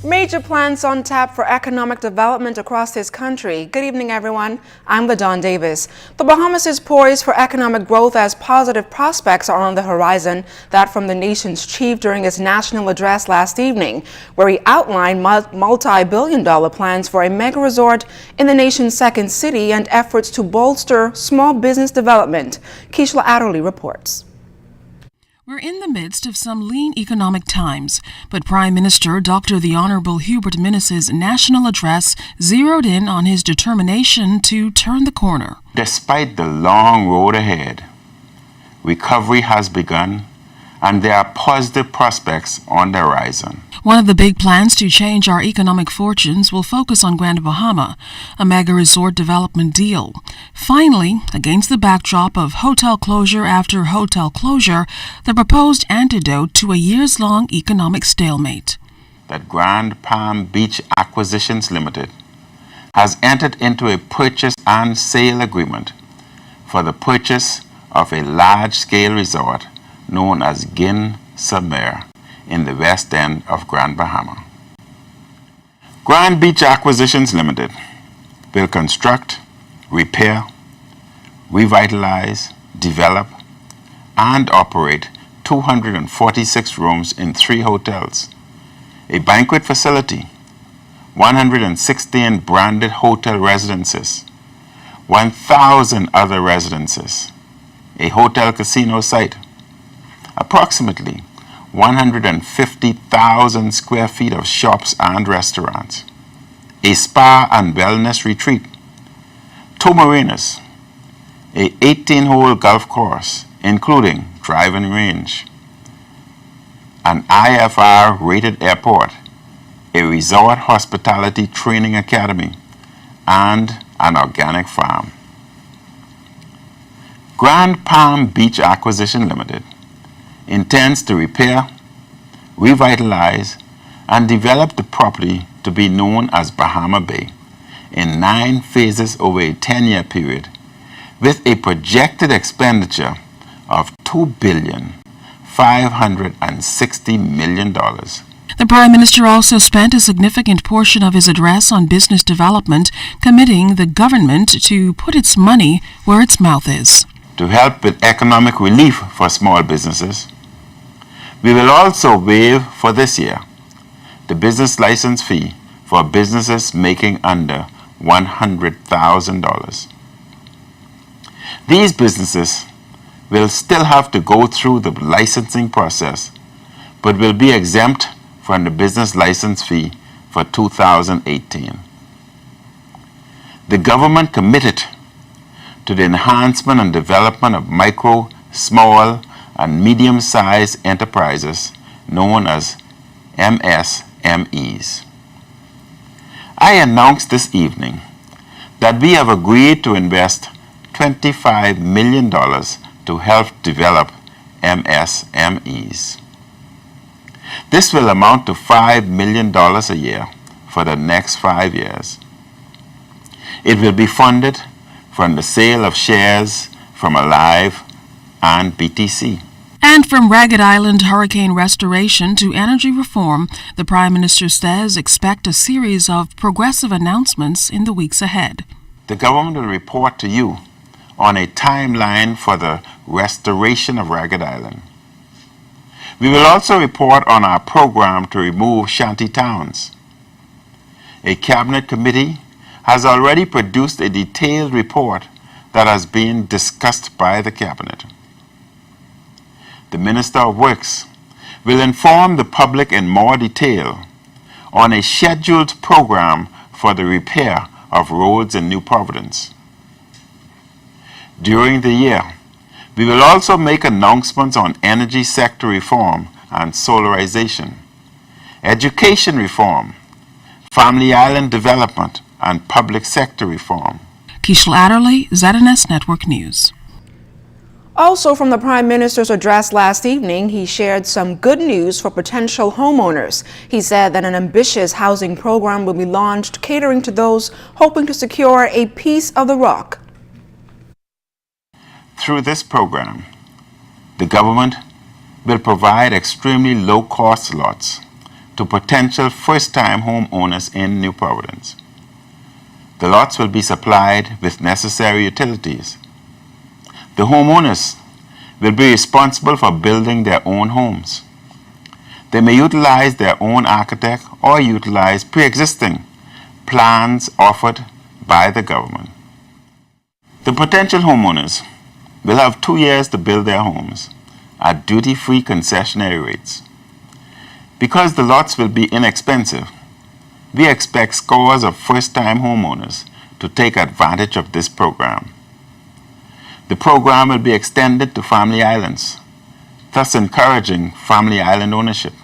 Major plans on tap for economic development across this country. Good evening, everyone. I'm LaDawn Davis. The Bahamas is poised for economic growth as positive prospects are on the horizon. That from the nation's chief during his national address last evening, where he outlined multi-billion-dollar plans for a mega resort in the nation's second city and efforts to bolster small business development. Keishla Adderley reports. We're in the midst of some lean economic times, but Prime Minister Dr. the Honorable Hubert Minnis' national address zeroed in on his determination to turn the corner. Despite the long road ahead, recovery has begun and there are positive prospects on the horizon. One of the big plans to change our economic fortunes will focus on Grand Bahama, a mega resort development deal. Finally, against the backdrop of hotel closure after hotel closure, the proposed antidote to a years-long economic stalemate. That Grand Palm Beach Acquisitions Limited has entered into a purchase and sale agreement for the purchase of a large-scale resort known as Gin Submer in the west end of Grand Bahama. Grand Beach Acquisitions Limited will construct, repair, revitalize, develop, and operate 246 rooms in 3 hotels, a banquet facility, 116 branded hotel residences, 1,000 other residences, a hotel casino site, approximately 150,000 square feet of shops and restaurants, a spa and wellness retreat, 2 marinas, a 18-hole golf course, including driving range, an IFR-rated airport, a resort hospitality training academy, and an organic farm. Grand Palm Beach Acquisition Limited intends to repair, revitalize, and develop the property to be known as Bahama Bay in 9 phases over a 10-year period with a projected expenditure of $2,560 million. The Prime Minister also spent a significant portion of his address on business development, committing the government to put its money where its mouth is. To help with economic relief for small businesses, we will also waive for this year the business license fee for businesses making under $100,000. These businesses will still have to go through the licensing process, but will be exempt from the business license fee for 2018. The government committed to the enhancement and development of micro, small, and medium-sized enterprises known as MSMEs. I announced this evening that we have agreed to invest $25 million to help develop MSMEs. This will amount to $5 million a year for the next 5 years. It will be funded from the sale of shares from Alive and BTC. And from Ragged Island hurricane restoration to energy reform, the Prime Minister says expect a series of progressive announcements in the weeks ahead. The government will report to you on a timeline for the restoration of Ragged Island. We will also report on our program to remove shanty towns. A cabinet committee has already produced a detailed report that has been discussed by the cabinet. The Minister of Works will inform the public in more detail on a scheduled program for the repair of roads in New Providence. During the year, we will also make announcements on energy sector reform and solarization, education reform, Family Island development, and public sector reform. Keishla Adderley, ZNS Network News. Also from the Prime Minister's address last evening, he shared some good news for potential homeowners. He said that an ambitious housing program will be launched catering to those hoping to secure a piece of the rock. Through this program, the government will provide extremely low-cost lots to potential first-time homeowners in New Providence. The lots will be supplied with necessary utilities. The homeowners will be responsible for building their own homes. They may utilize their own architect or utilize pre-existing plans offered by the government. The potential homeowners will have 2 years to build their homes at duty-free concessionary rates. Because the lots will be inexpensive, we expect scores of first-time homeowners to take advantage of this program. The program will be extended to family islands, thus encouraging family island ownership.